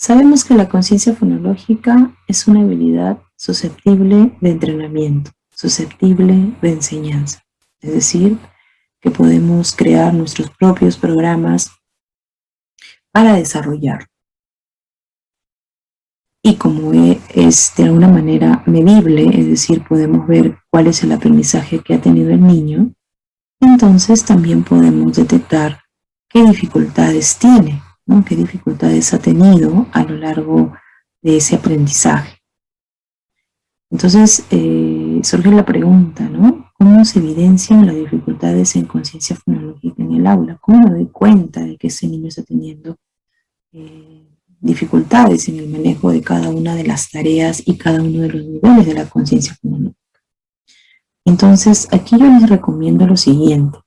Sabemos que la conciencia fonológica es una habilidad susceptible de entrenamiento, susceptible de enseñanza. Es decir, que podemos crear nuestros propios programas para desarrollar. Y como es de alguna manera medible, es decir, podemos ver cuál es el aprendizaje que ha tenido el niño, entonces también podemos detectar qué dificultades tiene, ¿no? Qué dificultades ha tenido a lo largo de ese aprendizaje. Entonces surge la pregunta, ¿no? ¿Cómo se evidencian las dificultades en conciencia fonológica en el aula? ¿Cómo me doy cuenta de que ese niño está teniendo dificultades en el manejo de cada una de las tareas y cada uno de los niveles de la conciencia fonológica? Entonces, aquí yo les recomiendo lo siguiente.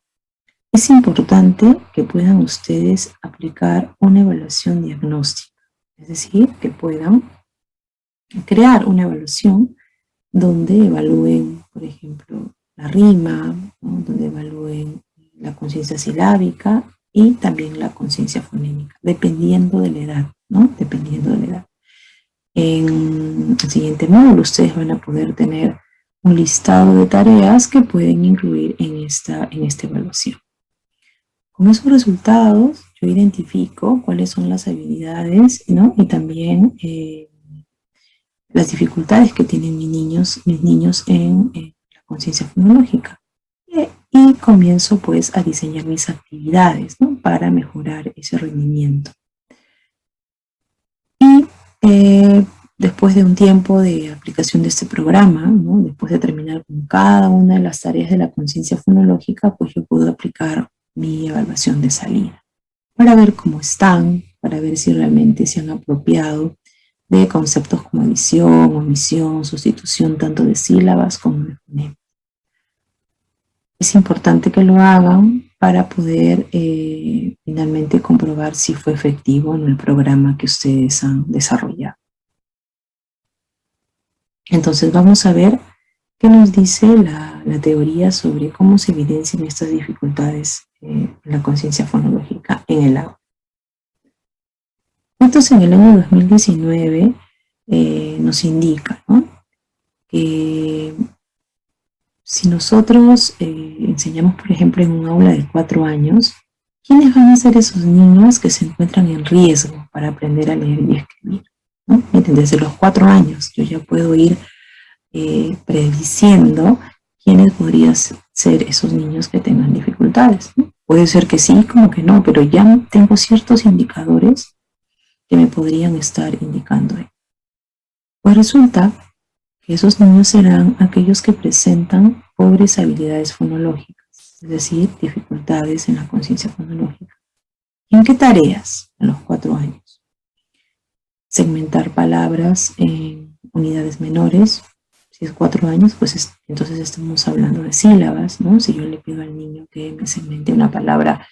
Es importante que puedan ustedes aplicar una evaluación diagnóstica, es decir, que puedan crear una evaluación donde evalúen, por ejemplo, la rima, ¿no? Donde evalúen la conciencia silábica y también la conciencia fonémica, dependiendo de la edad, ¿no? Dependiendo de la edad. En el siguiente módulo ustedes van a poder tener un listado de tareas que pueden incluir en esta evaluación. Con esos resultados yo identifico cuáles son las habilidades, ¿no? Y también las dificultades que tienen mis niños en la conciencia fonológica. Y comienzo pues a diseñar mis actividades, ¿no? Para mejorar ese rendimiento. Y después de un tiempo de aplicación de este programa, ¿no? Después de terminar con cada una de las tareas de la conciencia fonológica, pues yo puedo aplicar mi evaluación de salida para ver cómo están, para ver si realmente se han apropiado de conceptos como adición, omisión, sustitución tanto de sílabas como de fonemas. Es importante que lo hagan para poder finalmente comprobar si fue efectivo en el programa que ustedes han desarrollado. Entonces vamos a ver qué nos dice la teoría sobre cómo se evidencian estas dificultades en la conciencia fonológica en el aula. Entonces en el año 2019 nos indica, ¿no? Que si nosotros enseñamos, por ejemplo, en un aula de 4 años, ¿quiénes van a ser esos niños que se encuentran en riesgo para aprender a leer y escribir? ¿No? Desde los 4 años yo ya puedo ir prediciendo quiénes podrían ser esos niños que tengan dificultades, ¿no? Puede ser que sí, como que no, pero ya tengo ciertos indicadores que me podrían estar indicando. Pues resulta que esos niños serán aquellos que presentan pobres habilidades fonológicas, es decir, dificultades en la conciencia fonológica. ¿En qué tareas? A los 4 años. Segmentar palabras en unidades menores. Si es 4 años, pues entonces estamos hablando de sílabas, ¿no? Si yo le pido al niño que me segmente una palabra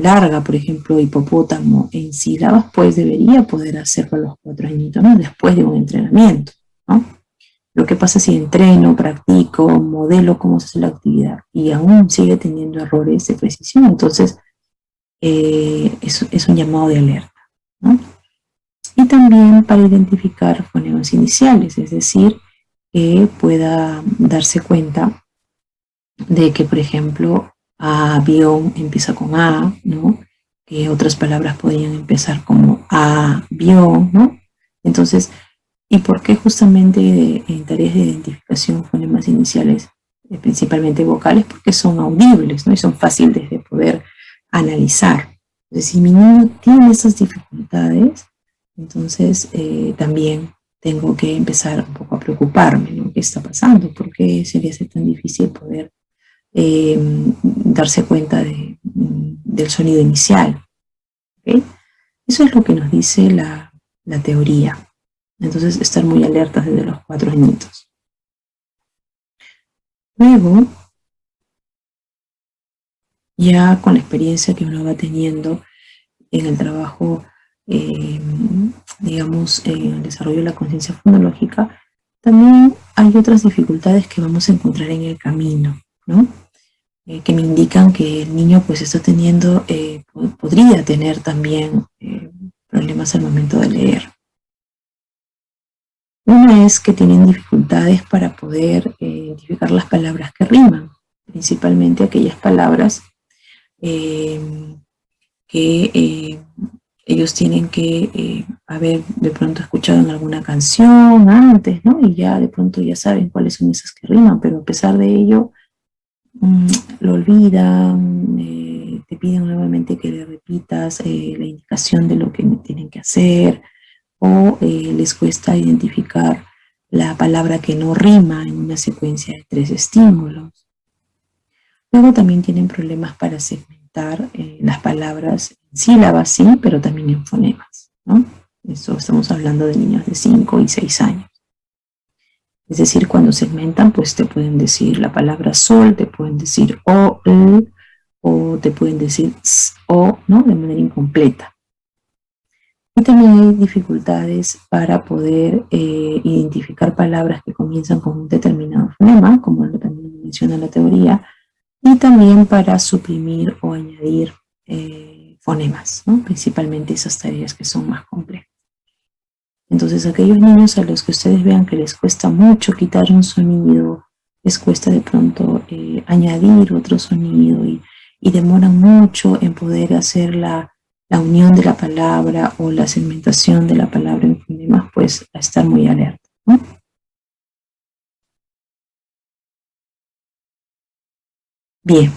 larga, por ejemplo, hipopótamo en sílabas, pues debería poder hacerlo a los 4 añitos, ¿no? Después de un entrenamiento, ¿no? Lo que pasa si entreno, practico, modelo cómo se hace la actividad y aún sigue teniendo errores de precisión, entonces es un llamado de alerta, ¿no? Y también para identificar fonemas iniciales, es decir, que pueda darse cuenta de que, por ejemplo, avión empieza con A, ¿no? Que otras palabras podrían empezar como avión, ¿no? Entonces, ¿y por qué justamente en tareas de identificación fonemas iniciales, principalmente vocales? Porque son audibles, ¿no? Y son fáciles de poder analizar. Entonces, si mi niño tiene esas dificultades, entonces también tengo que empezar un poco a preocuparme, ¿no? ¿Qué está pasando? ¿Por qué se le hace tan difícil poder darse cuenta del sonido inicial? ¿Okay? Eso es lo que nos dice la teoría. Entonces, estar muy alertas desde los 4 añitos. Luego, ya con la experiencia que uno va teniendo en el trabajo, digamos, en el desarrollo de la conciencia fonológica, también hay otras dificultades que vamos a encontrar en el camino, ¿no? Que me indican que el niño pues está teniendo, podría tener también problemas al momento de leer. Una es que tienen dificultades para poder identificar las palabras que riman, principalmente aquellas palabras que ellos tienen que haber de pronto escuchado en alguna canción antes, ¿no? Y ya de pronto ya saben cuáles son esas que riman, pero a pesar de ello lo olvidan, te piden nuevamente que le repitas la indicación de lo que tienen que hacer, o les cuesta identificar la palabra que no rima en una secuencia de 3 estímulos. Luego también tienen problemas para segmentar las palabras en sílabas, sí, pero también en fonemas, ¿no? Eso estamos hablando de niños de 5 y 6 años. Es decir, cuando segmentan, pues te pueden decir la palabra sol, te pueden decir o, el, o te pueden decir s, o, ¿no? De manera incompleta. Y también hay dificultades para poder identificar palabras que comienzan con un determinado fonema, como también menciona la teoría, y también para suprimir o añadir fonemas, ¿no? Principalmente esas tareas que son más complejas. Entonces, aquellos niños a los que ustedes vean que les cuesta mucho quitar un sonido, les cuesta de pronto añadir otro sonido y demoran mucho en poder hacer la unión de la palabra o la segmentación de la palabra en fonemas, pues a estar muy alerta, ¿no? Bien,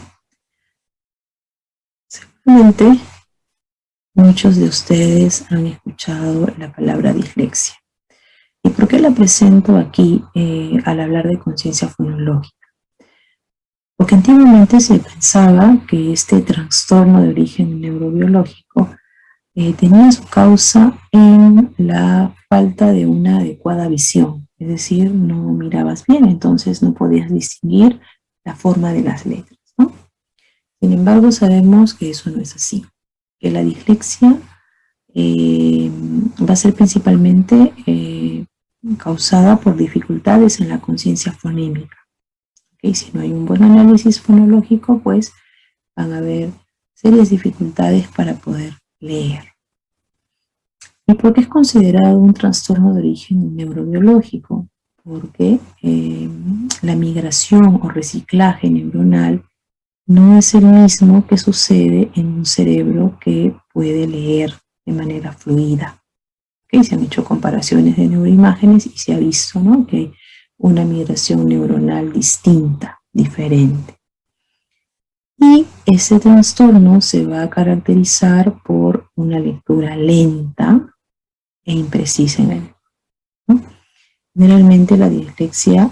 seguramente muchos de ustedes han escuchado la palabra dislexia. ¿Y por qué la presento aquí al hablar de conciencia fonológica? Porque antiguamente se pensaba que este trastorno de origen neurobiológico tenía su causa en la falta de una adecuada visión, es decir, no mirabas bien, entonces no podías distinguir la forma de las letras, ¿no? Sin embargo, sabemos que eso no es así, que la dislexia va a ser principalmente causada por dificultades en la conciencia fonémica. ¿Okay? Si no hay un buen análisis fonológico, pues van a haber serias dificultades para poder leer. ¿Y por qué es considerado un trastorno de origen neurobiológico? Porque la migración o reciclaje neuronal no es el mismo que sucede en un cerebro que puede leer de manera fluida. ¿Okay? Se han hecho comparaciones de neuroimágenes y se ha visto, ¿no?, que hay una migración neuronal distinta, diferente. Y ese trastorno se va a caracterizar por una lectura lenta e imprecisa en él, ¿no? Generalmente la dislexia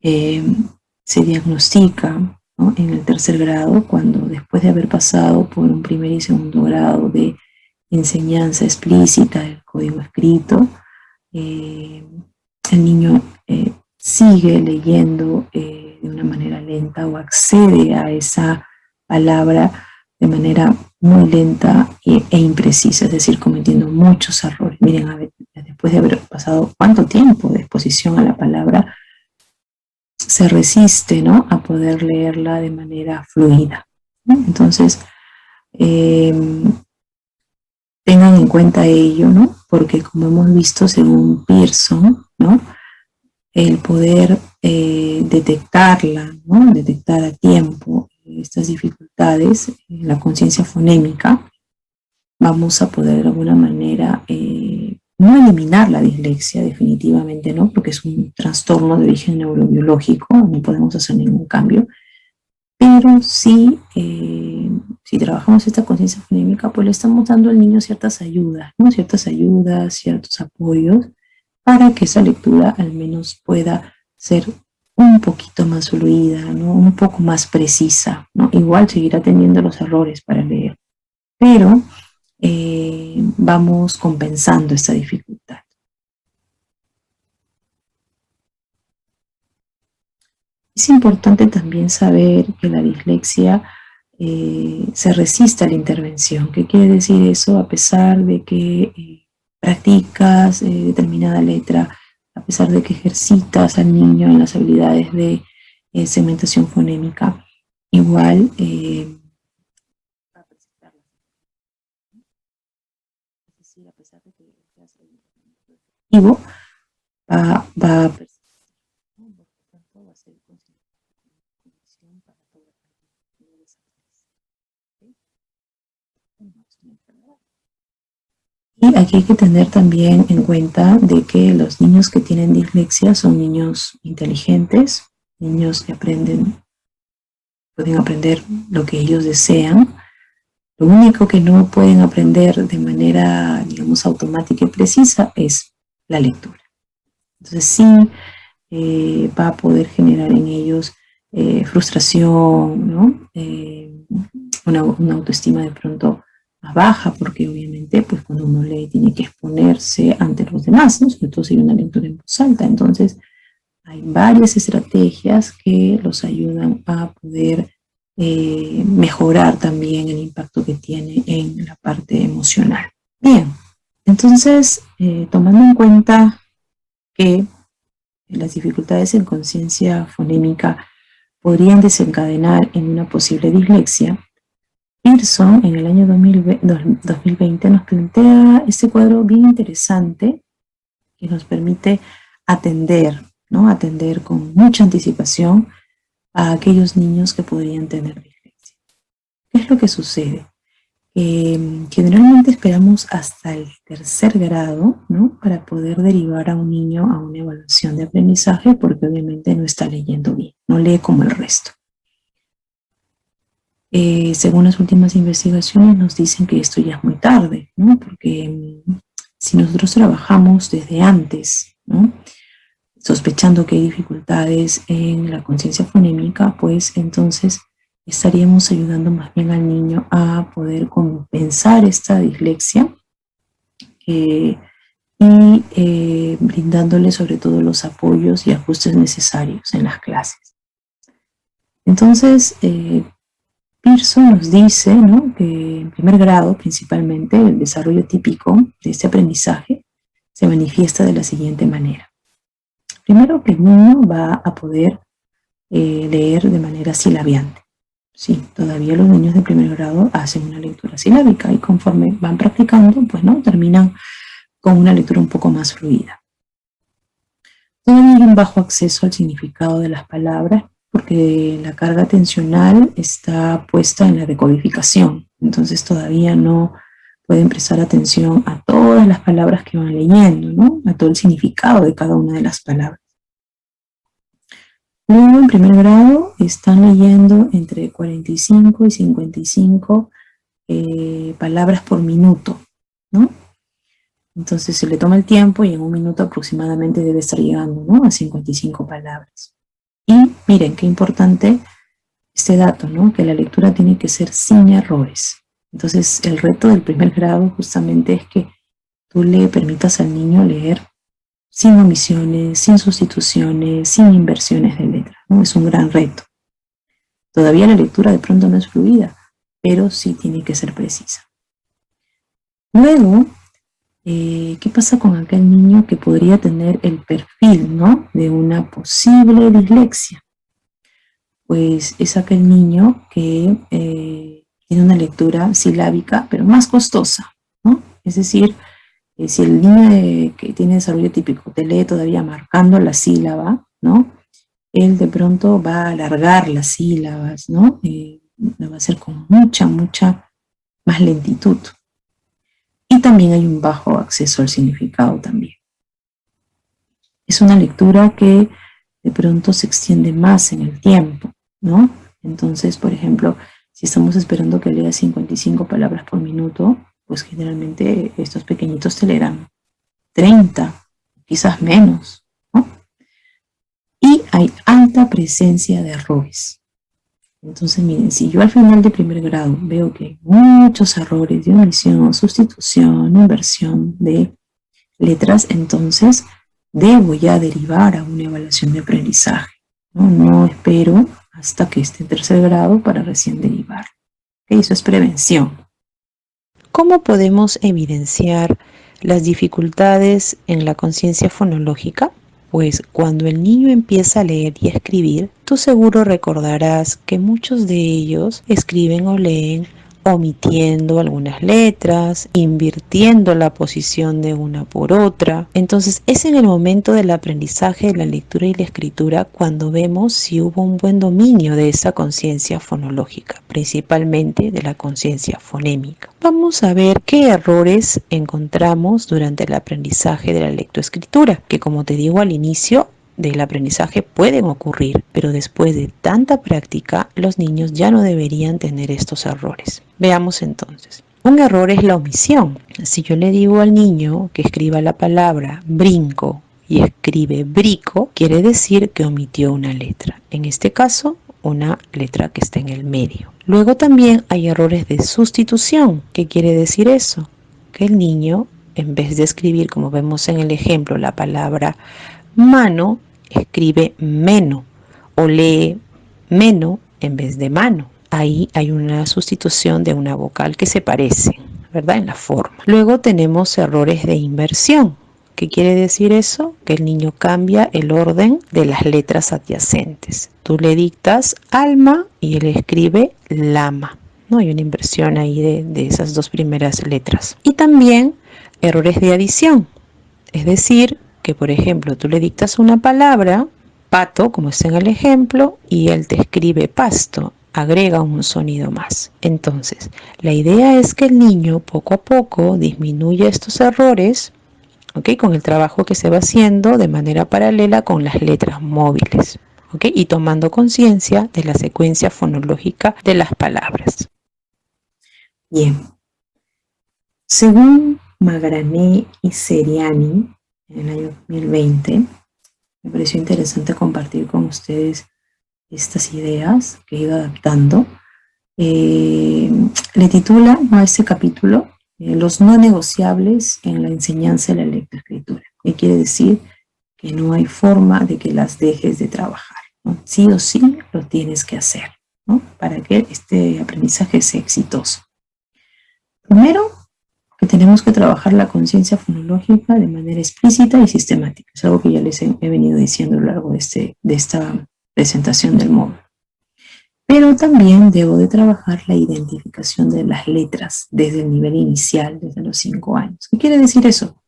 se diagnostica, ¿no?, en el 3er grado, cuando después de haber pasado por un 1er y 2º grado de enseñanza explícita del código escrito, el niño sigue leyendo de una manera lenta o accede a esa palabra de manera muy lenta e imprecisa, es decir, cometiendo muchos errores. Miren, a ver, después de haber pasado cuánto tiempo de exposición a la palabra, se resiste, ¿no?, a poder leerla de manera fluida, ¿no? Entonces, tengan en cuenta ello, ¿no? Porque como hemos visto según Pearson, ¿no?, el poder detectarla, ¿no?, detectar a tiempo estas dificultades en la conciencia fonémica, vamos a poder de alguna manera no eliminar la dislexia, definitivamente no, porque es un trastorno de origen neurobiológico, no podemos hacer ningún cambio, pero sí, si trabajamos esta conciencia fonémica, pues le estamos dando al niño ciertas ayudas, ¿no?, ciertas ayudas, ciertos apoyos, para que esa lectura al menos pueda ser un poquito más fluida, ¿no?, un poco más precisa, ¿no? Igual seguirá teniendo los errores para leer, pero vamos compensando esta dificultad. Es importante también saber que la dislexia se resiste a la intervención. ¿Qué quiere decir eso? A pesar de que practicas determinada letra, a pesar de que ejercitas al niño en las habilidades de segmentación fonémica, igual decir, a pesar de que ya sea efectivo, va a persistir, ¿no? Por lo tanto, va a ser considerado como una condición para toda la vida de esa clase. Y aquí hay que tener también en cuenta de que los niños que tienen dislexia son niños inteligentes, niños que pueden aprender lo que ellos desean. Lo único que no pueden aprender de manera, digamos, automática y precisa es la lectura. Entonces sí va a poder generar en ellos frustración, ¿no? Una autoestima de pronto más baja, porque obviamente pues cuando uno lee tiene que exponerse ante los demás, ¿no? Sobre todo si hay una lectura en voz alta. Entonces hay varias estrategias que los ayudan a poder mejorar también el impacto que tiene en la parte emocional. Bien, entonces tomando en cuenta que las dificultades en conciencia fonémica podrían desencadenar en una posible dislexia, Pearson en el año 2020 nos plantea este cuadro bien interesante que nos permite atender, ¿no? Atender con mucha anticipación a aquellos niños que podrían tener dislexia. ¿Qué es lo que sucede? Generalmente esperamos hasta el tercer grado, ¿no? Para poder derivar a un niño a una evaluación de aprendizaje, porque obviamente no está leyendo bien, no lee como el resto. Según las últimas investigaciones nos dicen que esto ya es muy tarde, ¿no? Porque si nosotros trabajamos desde antes, ¿no? Sospechando que hay dificultades en la conciencia fonémica, pues entonces estaríamos ayudando más bien al niño a poder compensar esta dislexia y brindándole sobre todo los apoyos y ajustes necesarios en las clases. Entonces, Pearson nos dice, ¿no? Que en primer grado, principalmente, el desarrollo típico de este aprendizaje se manifiesta de la siguiente manera. Primero, que el niño va a poder leer de manera silabiante. Sí, todavía los niños de primer grado hacen una lectura silábica y conforme van practicando, pues no, terminan con una lectura un poco más fluida. Todavía hay un bajo acceso al significado de las palabras porque la carga atencional está puesta en la decodificación, entonces todavía no pueden prestar atención a todas las palabras que van leyendo, ¿no? A todo el significado de cada una de las palabras. Luego, en primer grado, están leyendo entre 45 y 55 palabras por minuto, ¿no? Entonces se le toma el tiempo y en un minuto aproximadamente debe estar llegando, ¿no? A 55 palabras. Y miren, qué importante este dato, ¿no? Que la lectura tiene que ser sin errores. Entonces, el reto del primer grado justamente es que tú le permitas al niño leer sin omisiones, sin sustituciones, sin inversiones de letras, ¿no? Es un gran reto. Todavía la lectura de pronto no es fluida, pero sí tiene que ser precisa. Luego, ¿qué pasa con aquel niño que podría tener el perfil, ¿no? De una posible dislexia? Pues es aquel niño que tiene una lectura silábica, pero más costosa, ¿no? Es decir, si el niño que tiene desarrollo típico te lee todavía marcando la sílaba, ¿no? Él de pronto va a alargar las sílabas, ¿no? Lo va a hacer con mucha más lentitud. Y también hay un bajo acceso al significado también. Es una lectura que de pronto se extiende más en el tiempo, ¿no? Entonces, por ejemplo, si estamos esperando que lea 55 palabras por minuto, pues generalmente estos pequeñitos te leerán 30, quizás menos, ¿no? Y hay alta presencia de errores. Entonces, miren, si yo al final de primer grado veo que hay muchos errores de omisión, sustitución, inversión de letras, entonces debo ya derivar a una evaluación de aprendizaje. No espero hasta que esté en tercer grado para recién derivar. ¿Okay? Eso es prevención. ¿Cómo podemos evidenciar las dificultades en la conciencia fonológica? Pues cuando el niño empieza a leer y a escribir, tú seguro recordarás que muchos de ellos escriben o leen omitiendo algunas letras, invirtiendo la posición de una por otra. Entonces es en el momento del aprendizaje de la lectura y la escritura cuando vemos si hubo un buen dominio de esa conciencia fonológica, principalmente de la conciencia fonémica. Vamos a ver qué errores encontramos durante el aprendizaje de la lectoescritura, que como te digo al inicio, del aprendizaje pueden ocurrir, pero después de tanta práctica, los niños ya no deberían tener estos errores. Veamos entonces. Un error es la omisión. Si yo le digo al niño que escriba la palabra brinco y escribe brico, quiere decir que omitió una letra. En este caso, una letra que está en el medio. Luego también hay errores de sustitución. ¿Qué quiere decir eso? Que el niño, en vez de escribir, como vemos en el ejemplo, la palabra mano, escribe meno o lee meno en vez de mano. Ahí hay una sustitución de una vocal que se parece, ¿verdad? En la forma. Luego tenemos errores de inversión. ¿Qué quiere decir eso? Que el niño cambia el orden de las letras adyacentes. Tú le dictas alma y él escribe lama. ¿No? Hay una inversión ahí de esas dos primeras letras. Y también errores de adición. Es decir, que por ejemplo tú le dictas una palabra, pato, como está en el ejemplo, y él te escribe pasto, agrega un sonido más. Entonces, la idea es que el niño poco a poco disminuya estos errores, ¿ok? Con el trabajo que se va haciendo de manera paralela con las letras móviles, ¿ok? Y tomando conciencia de la secuencia fonológica de las palabras. Bien. Según Magrané y Seriani, en el año 2020, me pareció interesante compartir con ustedes estas ideas que he ido adaptando. Le titula a este capítulo Los no negociables en la enseñanza de la lectoescritura. ¿Qué quiere decir? Que no hay forma de que las dejes de trabajar, ¿no? Sí o sí lo tienes que hacer, ¿no? Para que este aprendizaje sea exitoso. Primero, que tenemos que trabajar la conciencia fonológica de manera explícita y sistemática. Es algo que ya les he venido diciendo a lo largo de esta presentación del módulo. Pero también debo de trabajar la identificación de las letras desde el nivel inicial, desde los 5 años. ¿Qué quiere decir eso?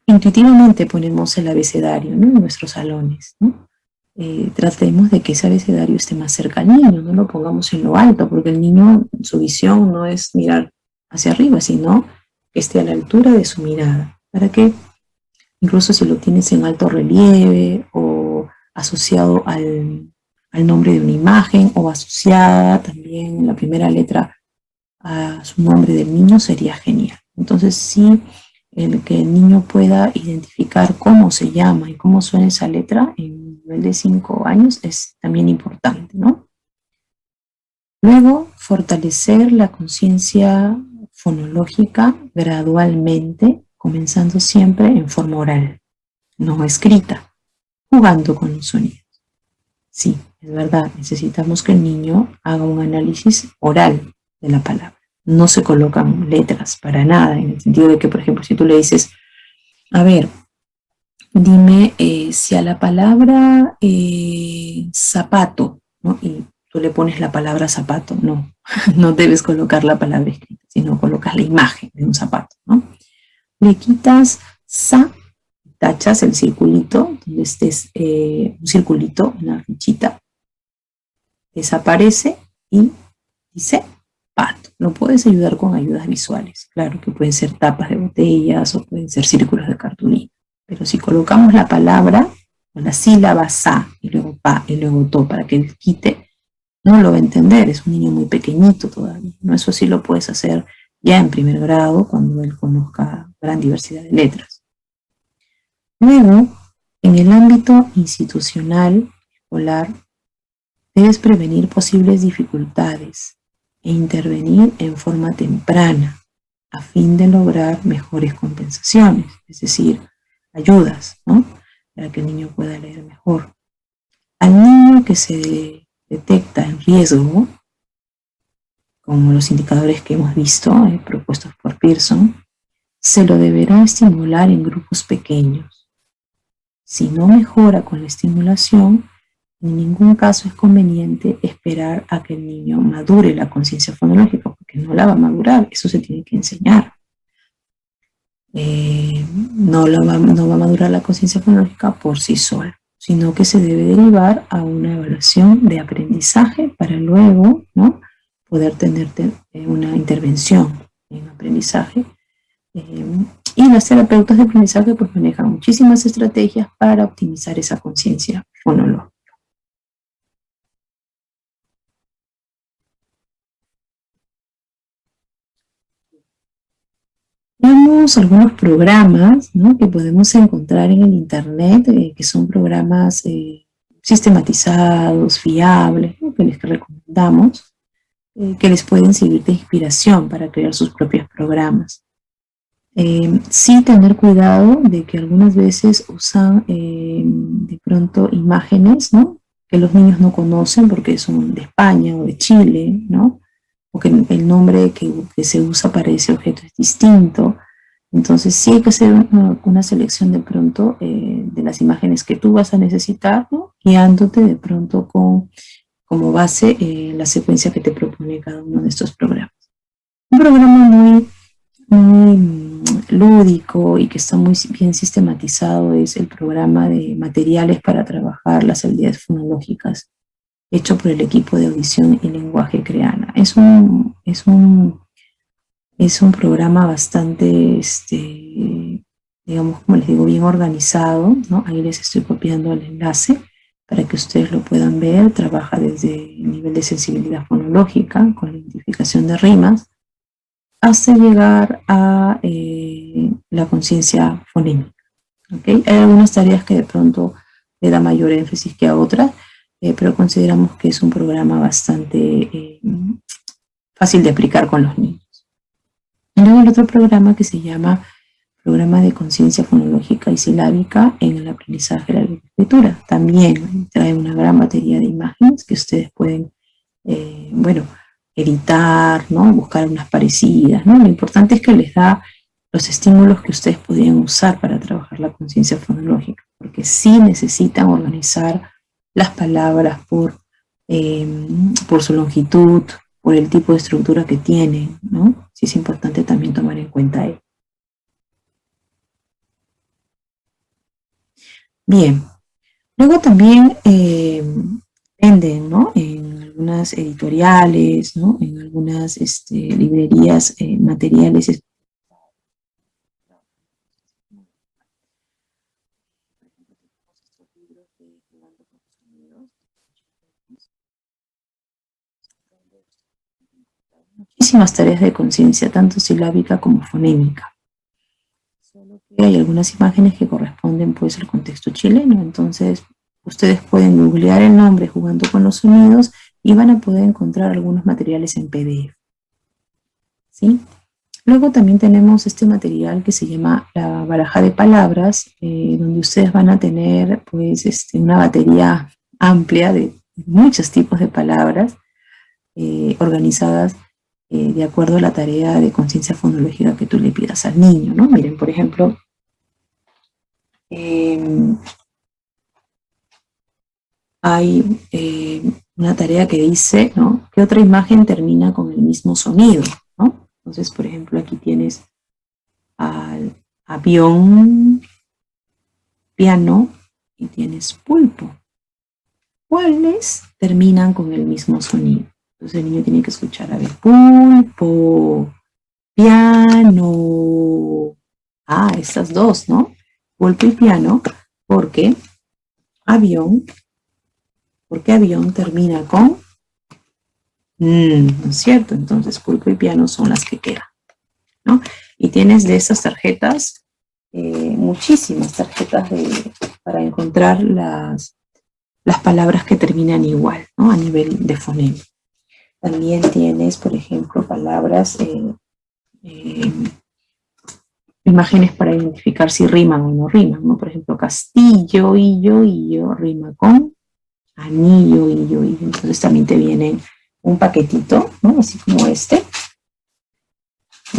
Intuitivamente ponemos el abecedario, ¿no?, en nuestros salones, ¿no? Tratemos de que ese abecedario esté más cerca al niño, no lo pongamos en lo alto, porque el niño, su visión no es mirar hacia arriba, sino que esté a la altura de su mirada, para que incluso si lo tienes en alto relieve o asociado al nombre de una imagen o asociada también la primera letra a su nombre del niño, sería genial. Entonces sí, que el niño pueda identificar cómo se llama y cómo suena esa letra en nivel de 5 años es también importante, ¿no? Luego, fortalecer la conciencia fonológica gradualmente, comenzando siempre en forma oral, no escrita, jugando con los sonidos. Sí, es verdad, necesitamos que el niño haga un análisis oral de la palabra. No se colocan letras para nada, en el sentido de que, por ejemplo, si tú le dices, a ver, dime si a la palabra zapato, ¿no?, y tú le pones la palabra zapato, no, no debes colocar la palabra escrita, sino colocas la imagen de un zapato, ¿no? Le quitas sa, tachas el circulito, donde estés un circulito, una fichita, desaparece y dice pato. Lo puedes ayudar con ayudas visuales, claro, que pueden ser tapas de botellas o pueden ser círculos de cartulina, pero si colocamos la palabra con la sílaba sa y luego pa y luego to para que él quite, no lo va a entender, es un niño muy pequeñito todavía, ¿no? Eso sí lo puedes hacer ya en primer grado cuando él conozca gran diversidad de letras. Luego, en el ámbito institucional, escolar, debes prevenir posibles dificultades e intervenir en forma temprana a fin de lograr mejores compensaciones, es decir, ayudas, ¿no?, para que el niño pueda leer mejor. Al niño que se detecta en riesgo, como los indicadores que hemos visto, propuestos por Pearson, se lo deberá estimular en grupos pequeños. Si no mejora con la estimulación, En ningún caso es conveniente esperar a que el niño madure la conciencia fonológica, porque no la va a madurar, eso se tiene que enseñar. No va a madurar la conciencia fonológica por sí sola, sino que se debe derivar a una evaluación de aprendizaje para luego, ¿no?, poder tener una intervención en aprendizaje. Y los terapeutas de aprendizaje pues manejan muchísimas estrategias para optimizar esa conciencia fonológica. Tenemos algunos programas, ¿no?, que podemos encontrar en el internet, que son programas sistematizados, fiables, ¿no?, que les recomendamos, que les pueden servir de inspiración para crear sus propios programas. Sí tener cuidado de que algunas veces usan de pronto imágenes, ¿no?, que los niños no conocen porque son de España o de Chile, ¿no?, o que el nombre que se usa para ese objeto es distinto. Entonces sí hay que hacer una selección de pronto de las imágenes que tú vas a necesitar, ¿no?, guiándote de pronto como base la secuencia que te propone cada uno de estos programas. Un programa muy lúdico y que está muy bien sistematizado es el programa de materiales para trabajar las habilidades fonológicas, hecho por el equipo de audición y lenguaje Creana. Es un programa bastante, digamos, como les digo, bien organizado, ¿no? Ahí les estoy copiando el enlace para que ustedes lo puedan ver. Trabaja desde el nivel de sensibilidad fonológica, con la identificación de rimas, hasta llegar a la conciencia fonémica. ¿Okay? Hay algunas tareas que de pronto le da mayor énfasis que a otras, pero consideramos que es un programa bastante fácil de aplicar con los niños. Y luego el otro programa que se llama Programa de Conciencia Fonológica y Silábica en el Aprendizaje de la Escritura. También trae una gran batería de imágenes que ustedes pueden, editar, ¿no?, buscar unas parecidas, ¿no? Lo importante es que les da los estímulos que ustedes podrían usar para trabajar la conciencia fonológica, porque sí necesitan organizar las palabras por su longitud, por el tipo de estructura que tienen, ¿no? Sí es importante también tomar en cuenta ello. Bien, luego también venden, ¿no?, en algunas editoriales, ¿no?, en algunas librerías, materiales muchísimas tareas de conciencia, tanto silábica como fonémica. Solo que hay algunas imágenes que corresponden pues al contexto chileno, entonces ustedes pueden googlear el nombre jugando con los sonidos y van a poder encontrar algunos materiales en PDF. ¿Sí? Luego también tenemos este material que se llama la baraja de palabras, donde ustedes van a tener pues una batería amplia de muchos tipos de palabras organizadas de acuerdo a la tarea de conciencia fonológica que tú le pidas al niño, ¿no? Miren, por ejemplo, hay una tarea que dice, ¿no?, ¿qué otra imagen termina con el mismo sonido?, ¿no? Entonces, por ejemplo, aquí tienes al avión, piano y tienes pulpo. ¿Cuáles terminan con el mismo sonido? Entonces el niño tiene que escuchar, a ver, pulpo, piano. Ah, estas dos, ¿no? Pulpo y piano, porque avión termina con ¿no es cierto? Entonces pulpo y piano son las que quedan, ¿no? Y tienes de estas tarjetas, muchísimas tarjetas para encontrar las palabras que terminan igual, ¿no?, a nivel de fonema. También tienes, por ejemplo, palabras, imágenes para identificar si riman o no riman, ¿no? Por ejemplo, castillo, illo, rima con anillo, illo. Entonces también te viene un paquetito, ¿no?, así como este,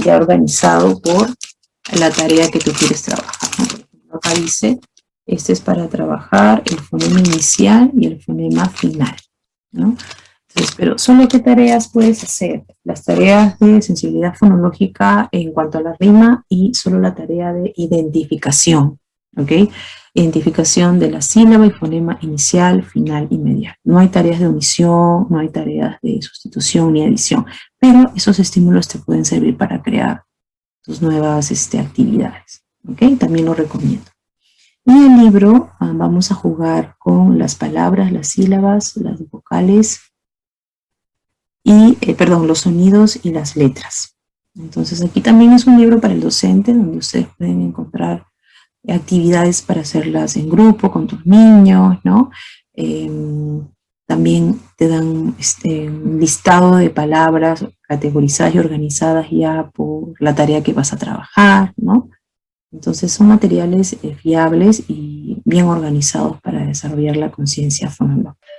ya organizado por la tarea que tú quieres trabajar, ¿no? Por ejemplo, acá dice Este es para trabajar el fonema inicial y el fonema final, ¿no? Entonces, pero solo qué tareas puedes hacer. Las tareas de sensibilidad fonológica en cuanto a la rima y solo la tarea de identificación, ¿ok? Identificación de la sílaba y fonema inicial, final y medial. No hay tareas de omisión, no hay tareas de sustitución ni adición, pero esos estímulos te pueden servir para crear tus nuevas actividades, ¿ok? También lo recomiendo. Y en el libro vamos a jugar con las palabras, las sílabas, las vocales y, los sonidos y las letras. Entonces aquí también es un libro para el docente donde ustedes pueden encontrar actividades para hacerlas en grupo con tus niños, ¿no? También te dan un listado de palabras categorizadas y organizadas ya por la tarea que vas a trabajar, ¿no? Entonces son materiales fiables y bien organizados para desarrollar la conciencia fonológica.